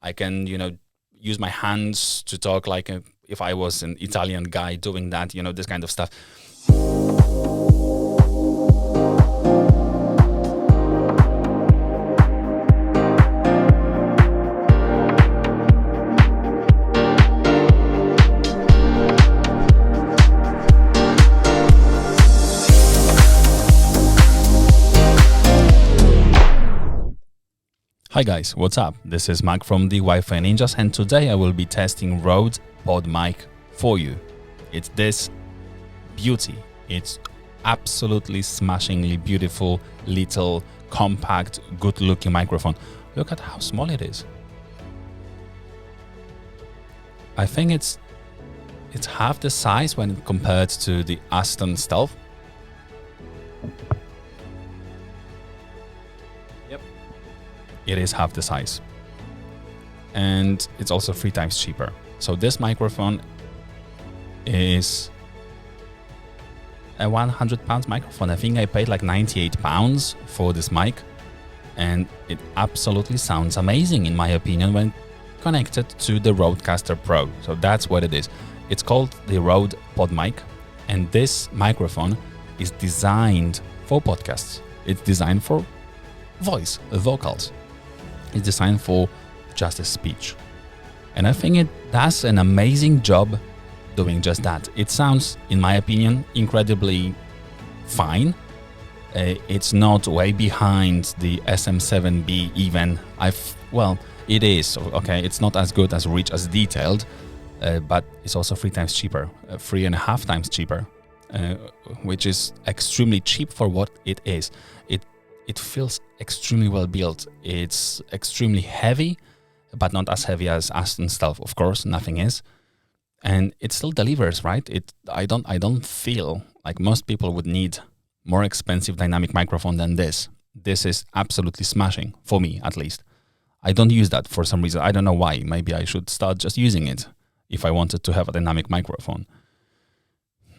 I can, use my hands to talk like if I was an Italian guy doing that, this kind of stuff. Hi guys, what's up? This is Mac from the Wi-Fi Ninjas, and today I will be testing Rode PodMic for you. It's this beauty. It's absolutely smashingly beautiful, little, compact, good-looking microphone. Look at how small it is. I think it's half the size when compared to the Aston Stealth. It is half the size, and it's also 3 times cheaper. So this microphone is a £100 microphone. I think I paid like £98 for this mic, and it absolutely sounds amazing in my opinion when connected to the Rodecaster Pro. So that's what it is. It's called the Rode PodMic, and this microphone is designed for podcasts. It's designed for vocals. It's designed for just a speech. And I think it does an amazing job doing just that. It sounds, in my opinion, incredibly fine. It's not way behind the SM7B even. It is, okay, it's not as good, as rich, as detailed, but it's also 3 times cheaper, 3.5 times cheaper, which is extremely cheap for what it is. It feels extremely well built. It's extremely heavy, but not as heavy as Aston Stealth. Of course, nothing is, and it still delivers, right? I don't feel like most people would need more expensive dynamic microphone than this. This is absolutely smashing for me, at least. I don't use that for some reason. I don't know why. Maybe I should start just using it if I wanted to have a dynamic microphone.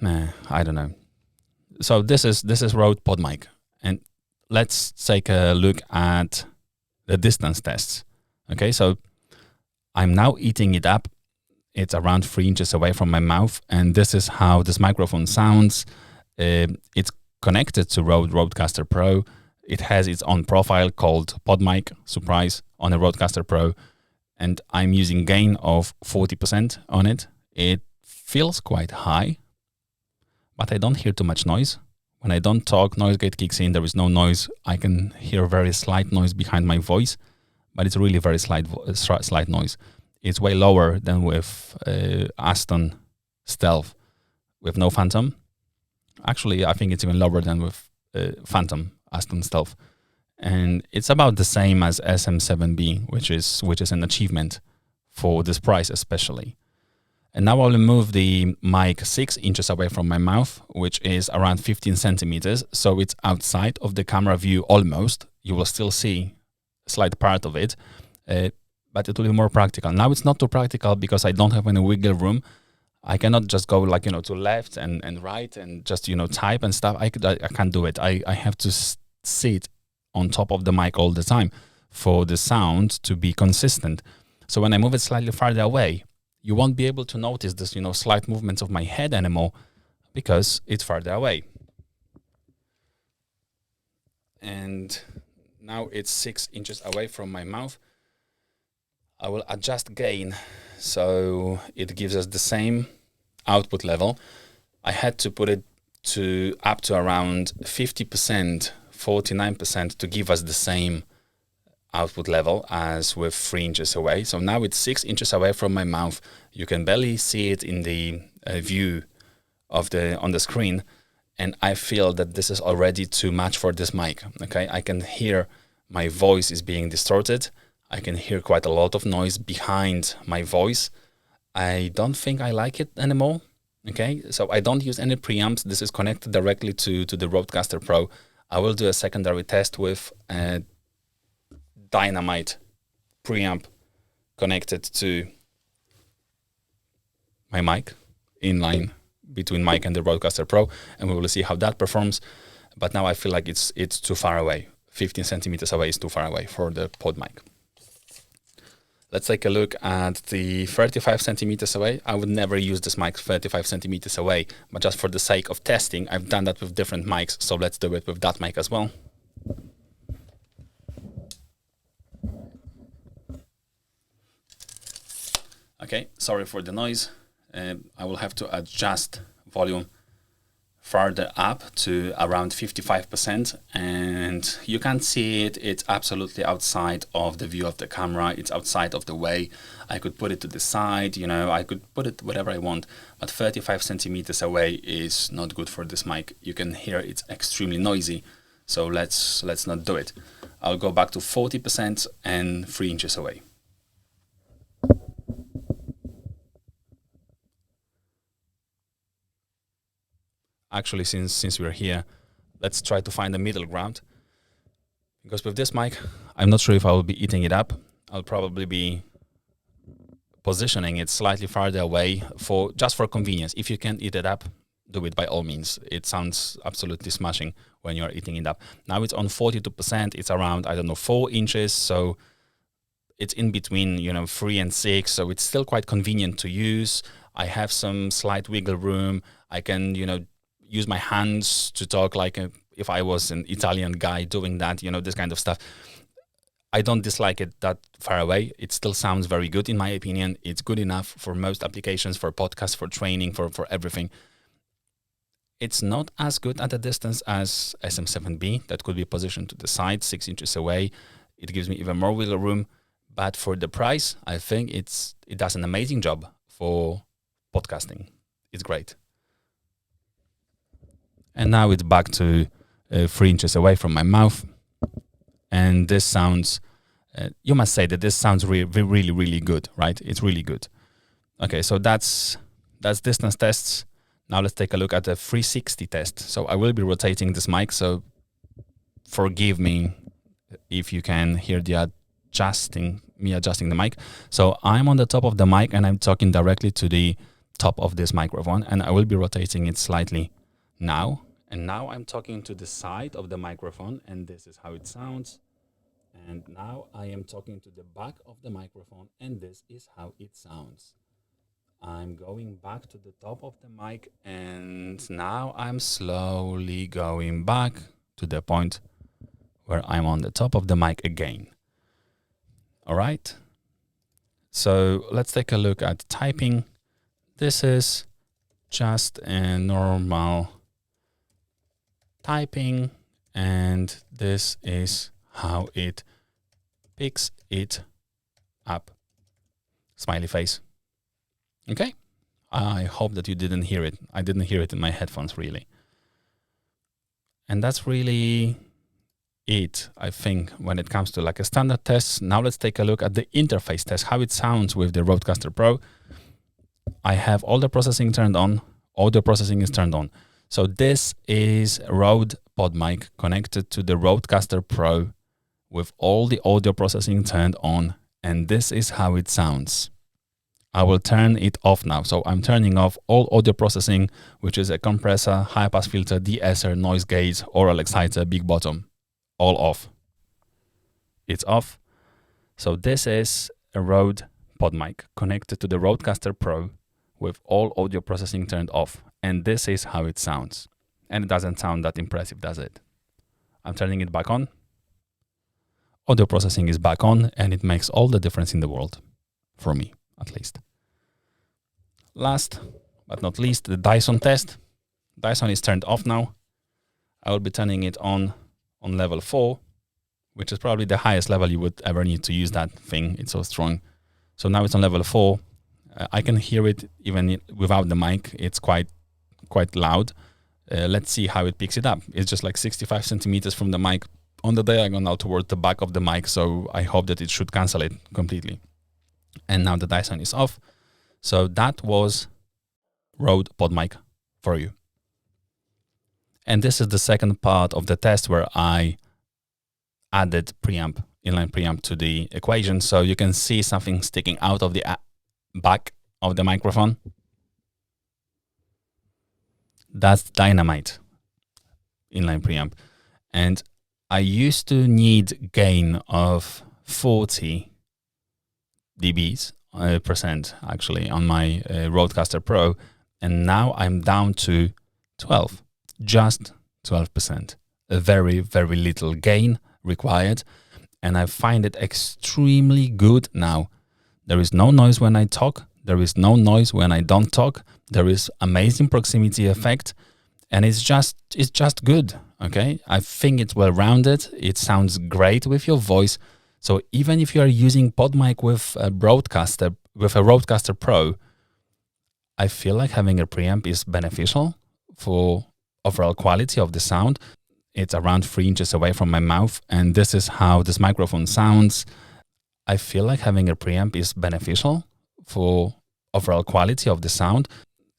I don't know. So this is Rode PodMic, and let's take a look at the distance tests. Okay, so I'm now eating it up. It's around 3 inches away from my mouth, and this is how this microphone sounds. It's connected to Rodecaster Pro. It has its own profile called PodMic, surprise, on a Rodecaster Pro, and I'm using gain of 40% on it. It feels quite high, but I don't hear too much noise. When I don't talk, noise gate kicks in, there is no noise. I can hear very slight noise behind my voice, but it's really very slight noise. It's way lower than with Aston Stealth with no phantom. Actually, I think it's even lower than with phantom Aston Stealth. And it's about the same as SM7B, which is an achievement for this price especially. And now I'll move the mic 6 inches away from my mouth, which is around 15 centimeters. So it's outside of the camera view almost. You will still see a slight part of it, but it will be more practical. Now it's not too practical because I don't have any wiggle room. I cannot just go to left and right and just, type and stuff. I can't do it. I have to sit on top of the mic all the time for the sound to be consistent. So when I move it slightly farther away, you won't be able to notice this, slight movements of my head anymore because it's farther away. And now it's 6 inches away from my mouth. I will adjust gain so it gives us the same output level. I had to put it up to around 50%, 49% to give us the same output level as with 3 inches away. So now it's 6 inches away from my mouth. You can barely see it in the view on the screen, and I feel that this is already too much for this mic. Okay, I can hear my voice is being distorted. I can hear quite a lot of noise behind my voice. I don't think I like it anymore. Okay, so I don't use any preamps. This is connected directly to the Rodecaster Pro. I will do a secondary test with a Dynamite preamp connected to my mic, inline between mic and the Rodecaster Pro, and we will see how that performs. But now I feel like it's too far away. 15 centimeters away is too far away for the PodMic. Let's take a look at the 35 centimeters away. I would never use this mic 35 centimeters away, but just for the sake of testing, I've done that with different mics. So let's do it with that mic as well. Okay, sorry for the noise. I will have to adjust volume further up to around 55%, and you can't see it. It's absolutely outside of the view of the camera. It's outside of the way. I could put it to the side, you know, I could put it whatever I want, but 35 centimeters away is not good for this mic. You can hear it's extremely noisy, so let's not do it. I'll go back to 40% and 3 inches away. Actually, since we're here, let's try to find a middle ground. Because with this mic, I'm not sure if I will be eating it up. I'll probably be positioning it slightly farther away just for convenience. If you can't eat it up, do it by all means. It sounds absolutely smashing when you're eating it up. Now it's on 42%. It's around, I don't know, 4 inches. So it's in between, 3 and 6. So it's still quite convenient to use. I have some slight wiggle room. I can, use my hands to talk like if I was an Italian guy doing that, this kind of stuff. I don't dislike it that far away. It still sounds very good in my opinion. It's good enough for most applications, for podcasts, for training, for everything. It's not as good at a distance as SM7B that could be positioned to the side, 6 inches away. It gives me even more wiggle room. But for the price, I think it does an amazing job for podcasting. It's great. And now it's back to 3 inches away from my mouth. And this sounds, you must say that this sounds really, really, really good, right? It's really good. Okay, so that's distance tests. Now let's take a look at the 360 test. So I will be rotating this mic, so forgive me if you can hear me adjusting the mic. So I'm on the top of the mic and I'm talking directly to the top of this microphone, and I will be rotating it slightly now. And now I'm talking to the side of the microphone, and this is how it sounds. And now I am talking to the back of the microphone, and this is how it sounds. I'm going back to the top of the mic, and now I'm slowly going back to the point where I'm on the top of the mic again. All right. So let's take a look at typing. This is just a normal typing, and this is how it picks it up. Smiley face. Okay. I hope that you didn't hear it. I didn't hear it in my headphones, really. And that's really it, I think, when it comes to like a standard test. Now let's take a look at the interface test, how it sounds with the Rodecaster Pro. I have all the processing turned on. Audio processing is turned on. So this is Rode PodMic connected to the Rodecaster Pro with all the audio processing turned on, and this is how it sounds. I will turn it off now. So I'm turning off all audio processing, which is a compressor, high-pass filter, de-esser, noise gate, oral exciter, big bottom, all off. It's off. So this is a Rode PodMic connected to the Rodecaster Pro with all audio processing turned off. And this is how it sounds. And it doesn't sound that impressive, does it? I'm turning it back on. Audio processing is back on, and it makes all the difference in the world. For me, at least. Last but not least, the Dyson test. Dyson is turned off now. I will be turning it on level 4, which is probably the highest level you would ever need to use that thing. It's so strong. So now it's on level 4. I can hear it even without the mic. It's quite loud. Let's see how it picks it up. It's just like 65 centimeters from the mic on the diagonal toward the back of the mic. So I hope that it should cancel it completely. And now the Dyson is off. So that was Rode PodMic for you. And this is the second part of the test where I added preamp, inline preamp to the equation. So you can see something sticking out of the back of the microphone. That's dynamite inline preamp. And I used to need gain of 40 dBs percent actually on my Rodecaster Pro, and now I'm down to 12, just 12%. A very, very little gain required, and I find it extremely good now. There is no noise when I talk. There is no noise when I don't talk. There is amazing proximity effect, and it's just good. Okay, I think it's well rounded. It sounds great with your voice. So even if you are using PodMic with a Rodecaster Pro, I feel like having a preamp is beneficial for overall quality of the sound. It's around 3 inches away from my mouth, and this is how this microphone sounds. I feel like having a preamp is beneficial for overall quality of the sound.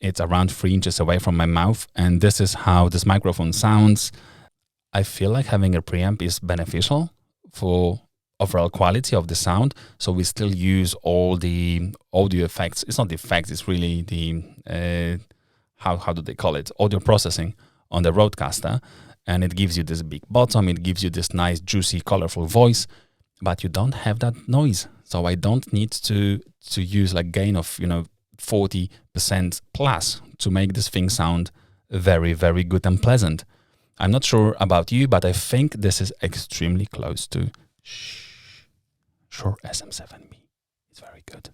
It's around 3 inches away from my mouth, and this is how this microphone sounds. I feel like having a preamp is beneficial for overall quality of the sound. So we still use all the audio effects. It's not the effects, it's really the, how do they call it? Audio processing on the Rodecaster. And it gives you this big bottom, it gives you this nice, juicy, colorful voice, but you don't have that noise. So I don't need to use like gain of, 40% plus to make this thing sound very, very good and pleasant. I'm not sure about you, but I think this is extremely close to Shure SM7B. It's very good.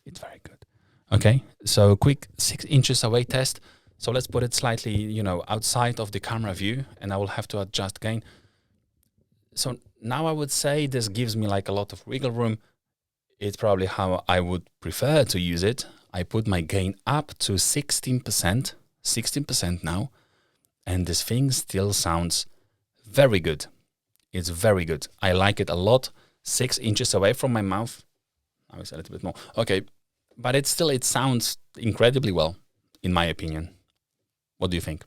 It's very good. Okay, so quick 6 inches away test. So let's put it slightly, outside of the camera view, and I will have to adjust gain. So now I would say this gives me like a lot of wiggle room. It's probably how I would prefer to use it. I put my gain up to 16% now, and this thing still sounds very good. It's very good. I like it a lot. 6 inches away from my mouth. Now it's a little bit more. Okay, but it sounds incredibly well, in my opinion. What do you think?